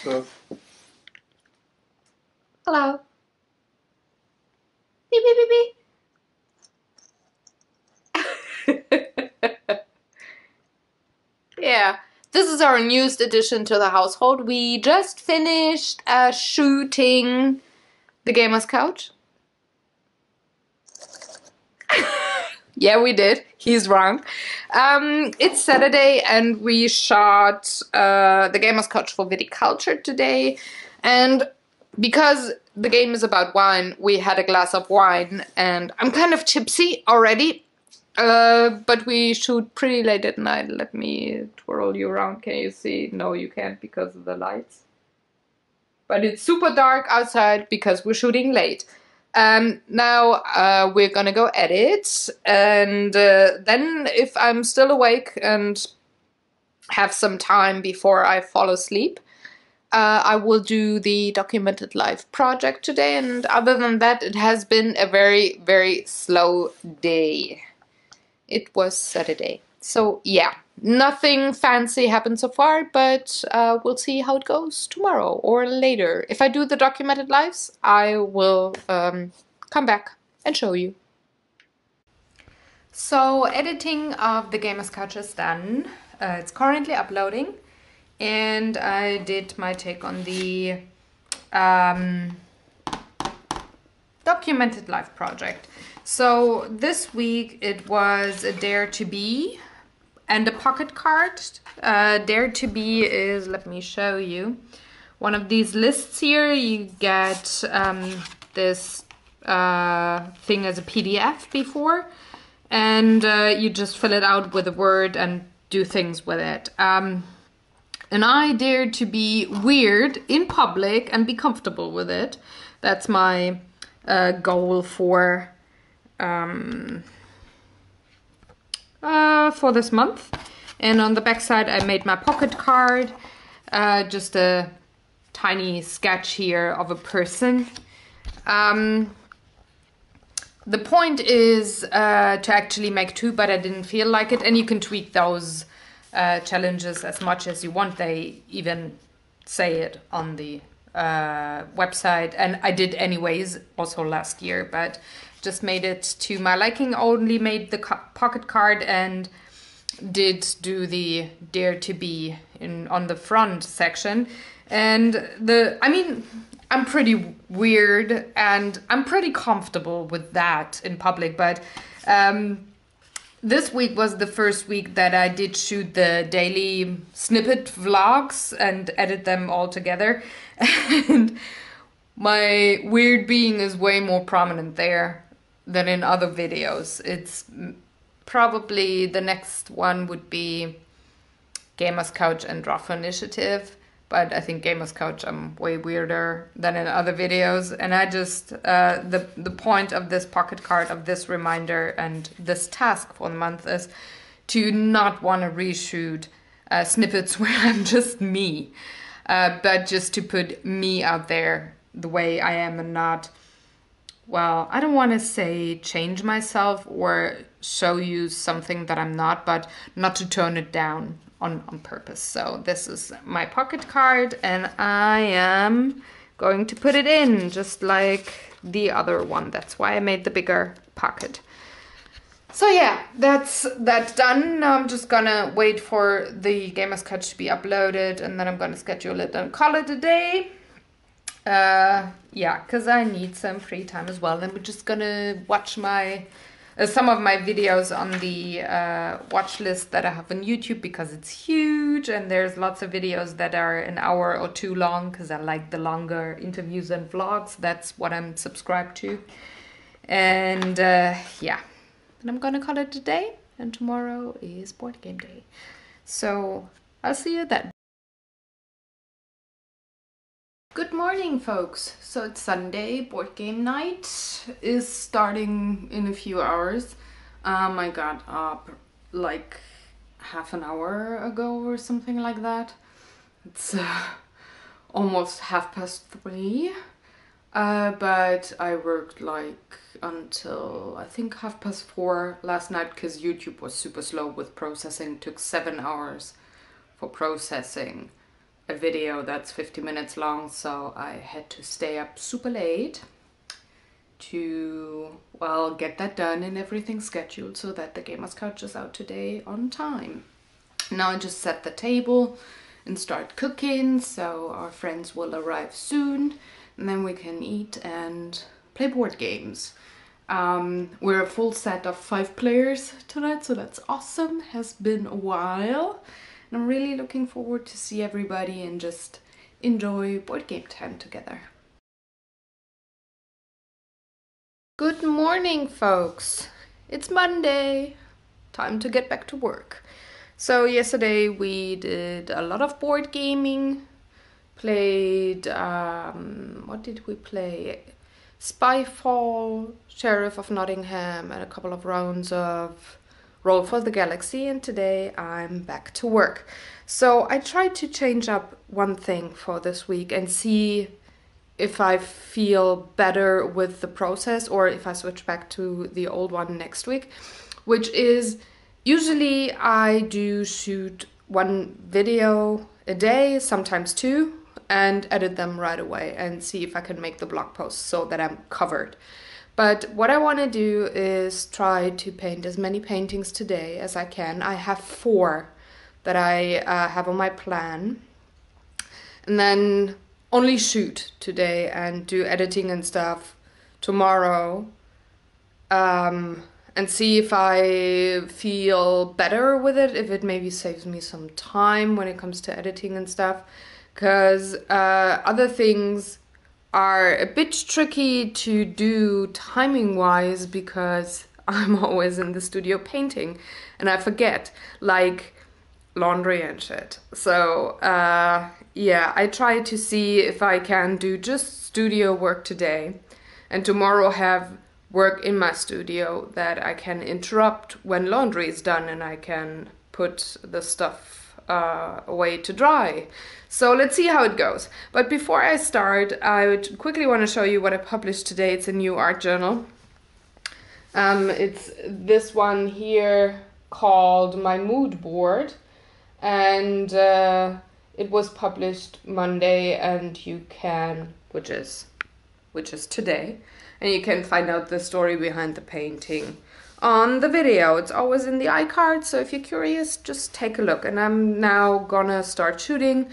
stuff. Hello. Beep, beep, beep, beep. Yeah, this is our newest addition to the household. We just finished shooting the gamer's couch. Yeah, we did. He's wrong. It's Saturday and we shot the gamer's couch for viticulture today. And because the game is about wine, we had a glass of wine and I'm kind of tipsy already. But we shoot pretty late at night. Let me twirl you around. Can you see? No, you can't because of the lights. But it's super dark outside because we're shooting late. Now we're gonna go edit, and then if I'm still awake and have some time before I fall asleep, I will do the documented life project today. And other than that, it has been a very, very slow day. It was Saturday. So yeah, nothing fancy happened so far, but we'll see how it goes tomorrow or later. If I do the documented lives, I will come back and show you. So editing of the gamer's couch is done. It's currently uploading, and I did my take on the documented life project. So this week it was a Dare to Be and a pocket card. Dare to Be is, let me show you, one of these lists here. You get this thing as a PDF before, and you just fill it out with a word and do things with it. And I dared to be weird in public and be comfortable with it. That's my goal for this month. And on the back side I made my pocket card, just a tiny sketch here of a person. The point is to actually make two, but I didn't feel like it, and you can tweak those challenges as much as you want. They even say it on the website, and I did anyways also last year, but just made it to my liking. Only made the pocket card and did do the Dare to Be on the front section. And I'm pretty weird and I'm pretty comfortable with that in public, but this week was the first week that I did shoot the daily snippet vlogs and edit them all together. And my weird being is way more prominent there than in other videos. It's probably the next one would be Gamer's Couch and Rafa Initiative. But I think Gamer's Couch I'm way weirder than in other videos. And I just, the point of this pocket card, of this reminder and this task for the month is to not want to reshoot snippets where I'm just me. But just to put me out there the way I am and not, well, I don't want to say change myself or show you something that I'm not, but not to tone it down on purpose. So this is my pocket card and I am going to put it in just like the other one. That's why I made the bigger pocket. So yeah, that's done. Now I'm just gonna wait for the Gamer's Couch to be uploaded and then I'm gonna schedule it and call it a day. Yeah, because I need some free time as well. And we're just gonna watch my some of my videos on the watch list that I have on YouTube because it's huge and there's lots of videos that are an hour or two long because I like the longer interviews and vlogs. That's what I'm subscribed to. And yeah, and I'm gonna call it a day, and tomorrow is board game day. So I'll see you then. Good morning, folks. So it's Sunday, board game night is starting in a few hours. I got up like half an hour ago or something like that. It's almost 3:30. But I worked like until I think 4:30 last night because YouTube was super slow with processing. It took 7 hours for processing a video that's 50 minutes long, so I had to stay up super late to, well, get that done and everything scheduled so that the Gamers Couch is out today on time. Now I just set the table and start cooking, so our friends will arrive soon and then we can eat and play board games. We're a full set of 5 players tonight, so that's awesome. Has been a while and I'm really looking forward to see everybody and just enjoy board game time together. Good morning, folks. It's Monday. Time to get back to work. So yesterday we did a lot of board gaming. Played, what did we play? Spyfall, Sheriff of Nottingham, and a couple of rounds of Roll for the Galaxy, and today I'm back to work. So I tried to change up one thing for this week and see if I feel better with the process or if I switch back to the old one next week, which is usually I do shoot 1 video a day, sometimes 2, and edit them right away and see if I can make the blog post so that I'm covered. But what I want to do is try to paint as many paintings today as I can. I have 4 that I have on my plan, and then only shoot today and do editing and stuff tomorrow, and see if I feel better with it, if it maybe saves me some time when it comes to editing and stuff, because other things are a bit tricky to do timing wise because I'm always in the studio painting and I forget, like laundry and shit. So yeah, I try to see if I can do just studio work today and tomorrow have work in my studio that I can interrupt when laundry is done and I can put the stuff away to dry. So let's see how it goes. But before I start, I would quickly want to show you what I published today. It's a new art journal. It's this one here called My Mood Board, and it was published Monday, and you can, which is today, and you can find out the story behind the painting on the video. It's always in the iCard, so if you're curious, just take a look. And I'm now gonna start shooting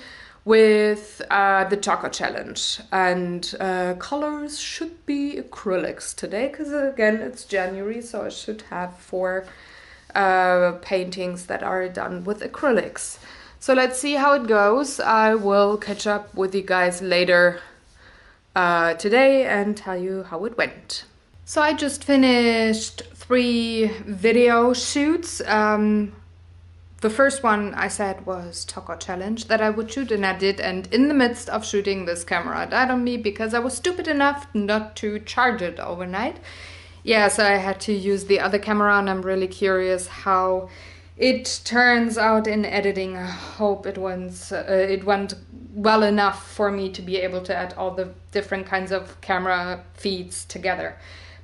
with the talk-ohhh-challenge, and colors should be acrylics today because again it's January, so I should have 4 paintings that are done with acrylics. So let's see how it goes. I will catch up with you guys later today and tell you how it went. So I just finished 3 video shoots. The first one I said was talk-ohhh-challenge that I would shoot, and I did, and in the midst of shooting, this camera died on me because I was stupid enough not to charge it overnight. Yeah, so I had to use the other camera, and I'm really curious how it turns out in editing. I hope it went well enough for me to be able to add all the different kinds of camera feeds together.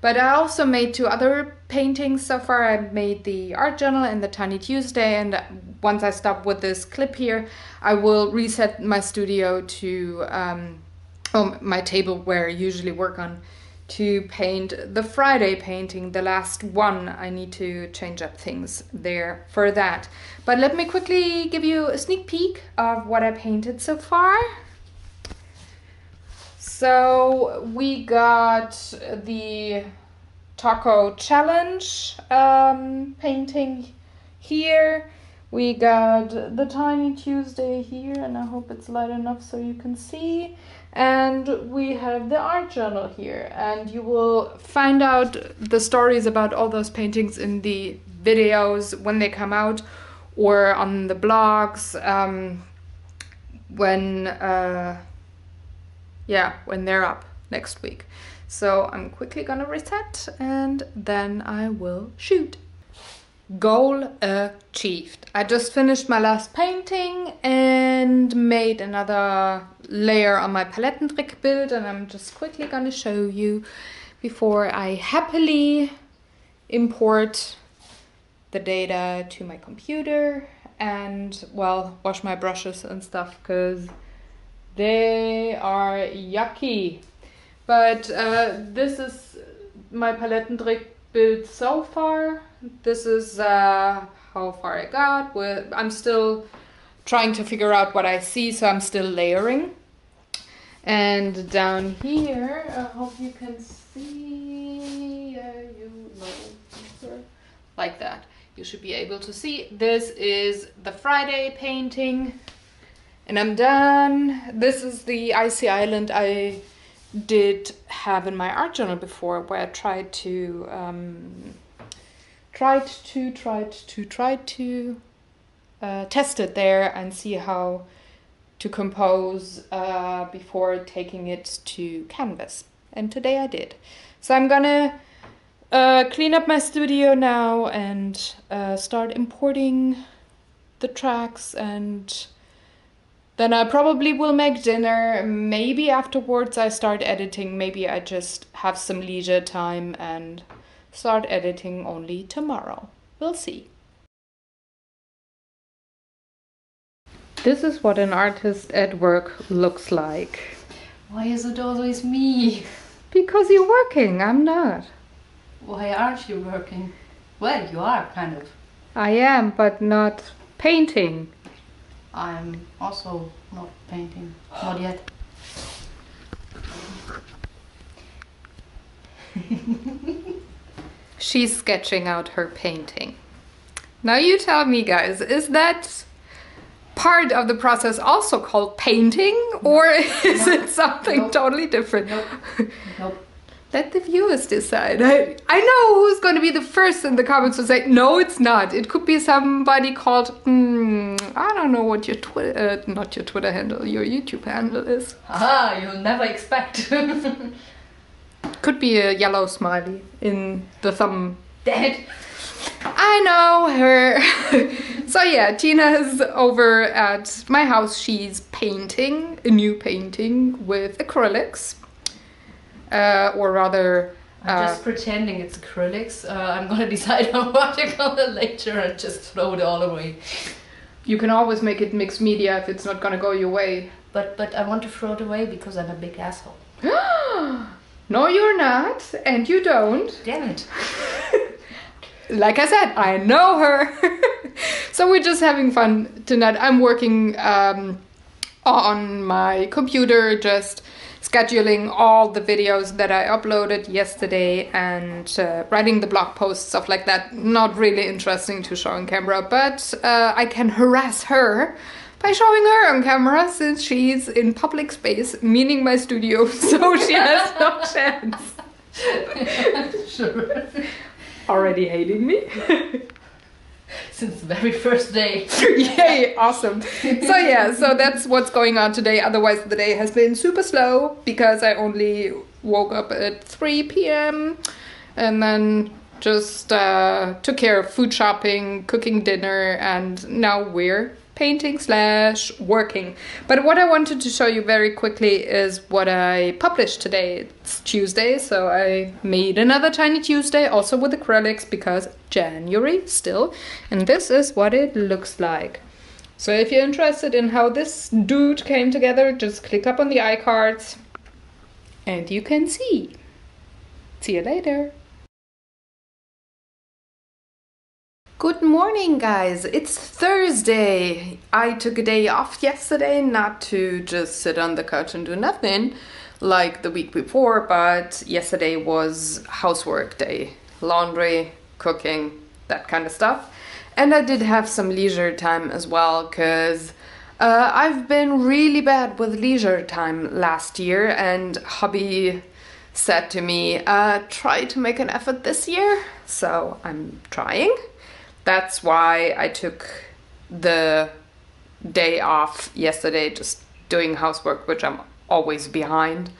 But I also made 2 other paintings so far. I made the art journal and the Tiny Tuesday, and once I stop with this clip here, I will reset my studio to, my table where I usually work on, to paint the Friday painting, the last one. I need to change up things there for that. But let me quickly give you a sneak peek of what I painted so far. So we got the talk-ohhh-challenge painting here. We got the Tiny Tuesday here, and I hope it's light enough so you can see. And we have the art journal here, and you will find out the stories about all those paintings in the videos when they come out or on the blogs when they're up next week. So I'm quickly gonna reset and then I will shoot. Goal achieved. I just finished my last painting and made another layer on my Palettentrick build, and I'm just quickly gonna show you before I happily import the data to my computer and, well, wash my brushes and stuff, because They are yucky. But this is my Palettentrick build so far. This is how far I got. I'm still trying to figure out what I see, so I'm still layering. And down here, I hope you can see, like that. You should be able to see. This is the Friday painting. And I'm done. This is the icy island I did have in my art journal before, where I tried to test it there and see how to compose before taking it to canvas. And today I did. So I'm gonna clean up my studio now and start importing the tracks, and then I probably will make dinner. Maybe afterwards I start editing. Maybe I just have some leisure time and start editing only tomorrow. We'll see. This is what an artist at work looks like. Why is it always me? Because you're working, I'm not. Why aren't you working? Well, you are, kind of. I am, but not painting. I'm also not painting. Not yet. She's sketching out her painting. Now you tell me, guys, is that part of the process also called painting, or is it something totally different? Nope. Let the viewers decide. I know who's going to be the first in the comments to say, no, it's not. It could be somebody called, I don't know what your Twitter, not your Twitter handle, your YouTube handle is. Aha, you'll never expect. Could be a yellow smiley in the thumb. Dead. I know her. So yeah, Tina is over at my house. She's painting a new painting with acrylics. Or rather... I'm just pretending it's acrylics. I'm gonna decide on watercolor later and just throw it all away. You can always make it mixed media if it's not gonna go your way. But I want to throw it away because I'm a big asshole. No, you're not, and you don't. Damn it. Like I said, I know her. So we're just having fun tonight. I'm working on my computer, just scheduling all the videos that I uploaded yesterday and writing the blog posts, stuff like that. Not really interesting to show on camera, but I can harass her by showing her on camera since she's in public space, meaning my studio, so she has no chance. Sure. Already hating me? Since the very first day. Yay, awesome. So yeah, so that's what's going on today. Otherwise the day has been super slow because I only woke up at 3 p.m. and then just took care of food shopping, cooking dinner, and now we're painting / working. But what I wanted to show you very quickly is what I published today. It's Tuesday, so I made another Tiny Tuesday, also with acrylics, because January still. And this is what it looks like. So if you're interested in how this dude came together, just click up on the iCards and you can see. See you later. Good morning, guys. It's Thursday. I took a day off yesterday, not to just sit on the couch and do nothing like the week before, but yesterday was housework day. Laundry, cooking, that kind of stuff. And I did have some leisure time as well, because I've been really bad with leisure time last year, and hubby said to me, try to make an effort this year. So I'm trying. That's why I took the day off yesterday, just doing housework, which I'm always behind,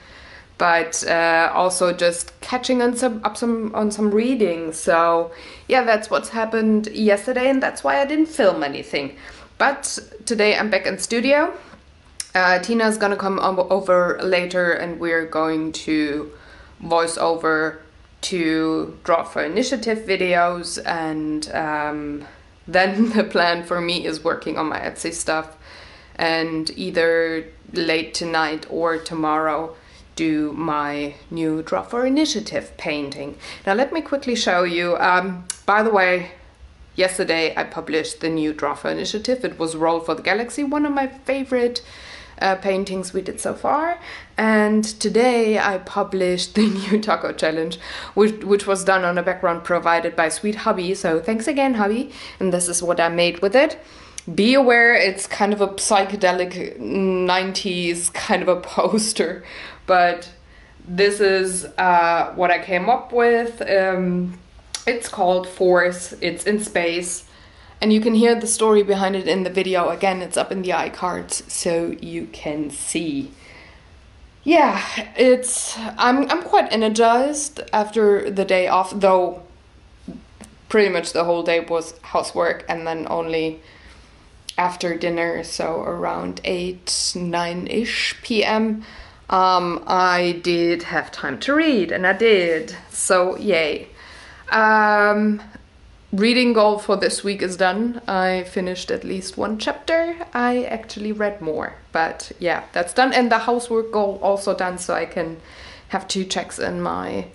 but also just catching on some reading. So yeah, that's what's happened yesterday, and that's why I didn't film anything. But today I'm back in studio. Tina's gonna come over later, and we're going to voice over to draw for initiative videos, and then the plan for me is working on my Etsy stuff and either late tonight or tomorrow do my new Draw for Initiative painting. Now let me quickly show you. By the way, yesterday I published the new Draw for Initiative. It was Roll for the Galaxy, one of my favorite paintings we did so far. And today I published the new talk-ohhh-challenge, which was done on a background provided by Sweet Hubby. So thanks again, Hubby. And this is what I made with it. Be aware, it's kind of a psychedelic 90s kind of a poster, but this is what I came up with. It's called Force, it's in space, and you can hear the story behind it in the video. Again, it's up in the iCards so you can see. Yeah, I'm quite energized after the day off, though pretty much the whole day was housework, and then only after dinner, so around 9-ish p.m. I did have time to read, and I did, so yay. Reading goal for this week is done. I finished at least one chapter. I actually read more, but yeah, that's done. And the housework goal also done, so I can have 2 checks in my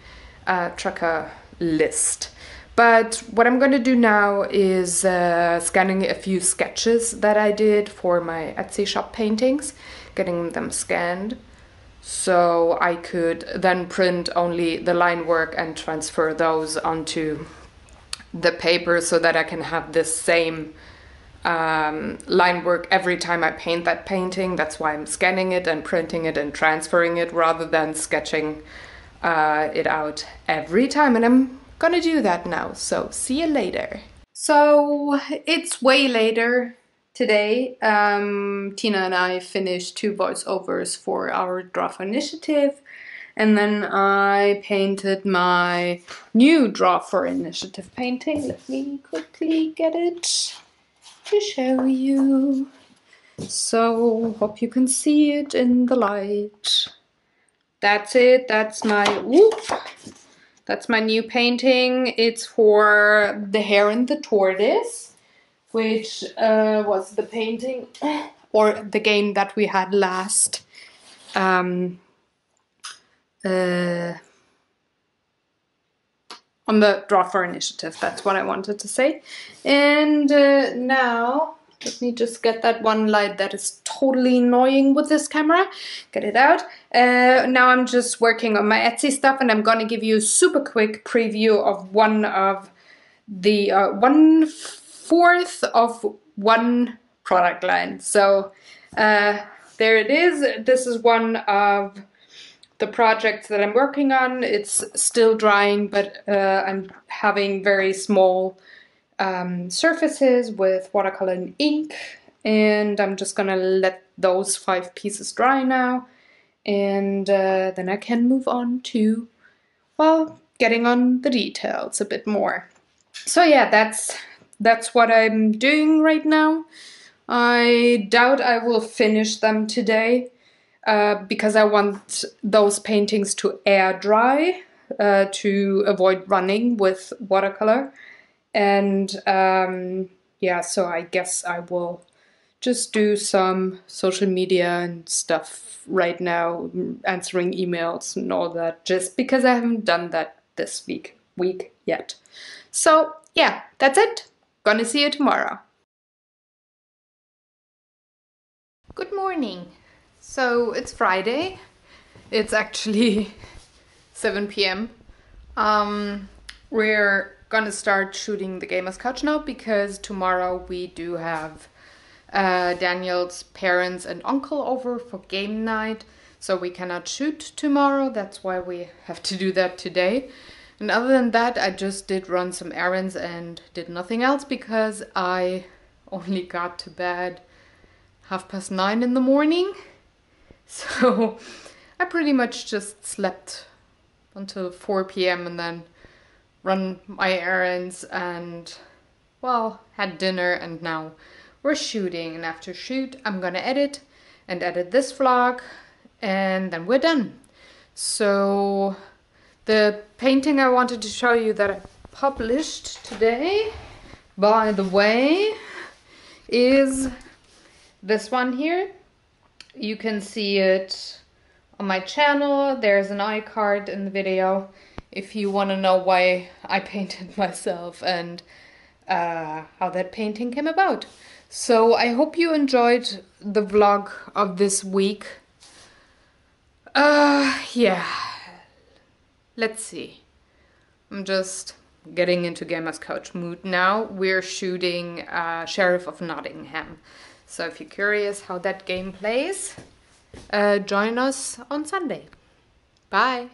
tracker list. But what I'm going to do now is scanning a few sketches that I did for my Etsy shop paintings, getting them scanned, so I could then print only the line work and transfer those onto the paper so that I can have this same line work every time I paint that painting. That's why I'm scanning it and printing it and transferring it rather than sketching it out every time. And I'm gonna do that now, so see you later. So it's way later today. Tina and I finished 2 voiceovers for our Draw for Initiative, and then I painted my new Draw for Initiative painting. Let me quickly get it to show you. So hope you can see it in the light. That's it, that's my new painting. It's for The Hare and the Tortoise, which was the painting or the game that we had last on the Draw for Initiative. That's what I wanted to say. And now, let me just get that one light that is totally annoying with this camera. Get it out. Now I'm just working on my Etsy stuff, and I'm gonna give you a super quick preview of one of the 1/4 of one product line. So there it is. This is one of the projects that I'm working on. It's still drying, but I'm having very small surfaces with watercolor and ink, and I'm just gonna let those 5 pieces dry now, and then I can move on to, well, getting on the details a bit more. So yeah, that's what I'm doing right now. I doubt I will finish them today, because I want those paintings to air dry to avoid running with watercolor. And yeah, so I guess I will just do some social media and stuff right now, answering emails and all that, just because I haven't done that this week yet. So yeah, that's it. Gonna see you tomorrow. Good morning. So it's Friday. It's actually 7 p.m. We're gonna start shooting the Gamer's Couch now, because tomorrow we do have Daniel's parents and uncle over for game night, so we cannot shoot tomorrow. That's why we have to do that today. And other than that, I just did run some errands and did nothing else, because I only got to bed 9:30 in the morning. So I pretty much just slept until 4 p.m. and then run my errands and, well, had dinner, and now we're shooting. And after shoot, I'm gonna edit this vlog, and then we're done. So the painting I wanted to show you that I published today, by the way, is this one here. You can see it on my channel. There's an iCard in the video if you want to know why I painted myself and how that painting came about. So I hope you enjoyed the vlog of this week. Yeah, let's see. I'm just getting into Gamers Couch mood now. We're shooting Sheriff of Nottingham. So if you're curious how that game plays, join us on Sunday. Bye.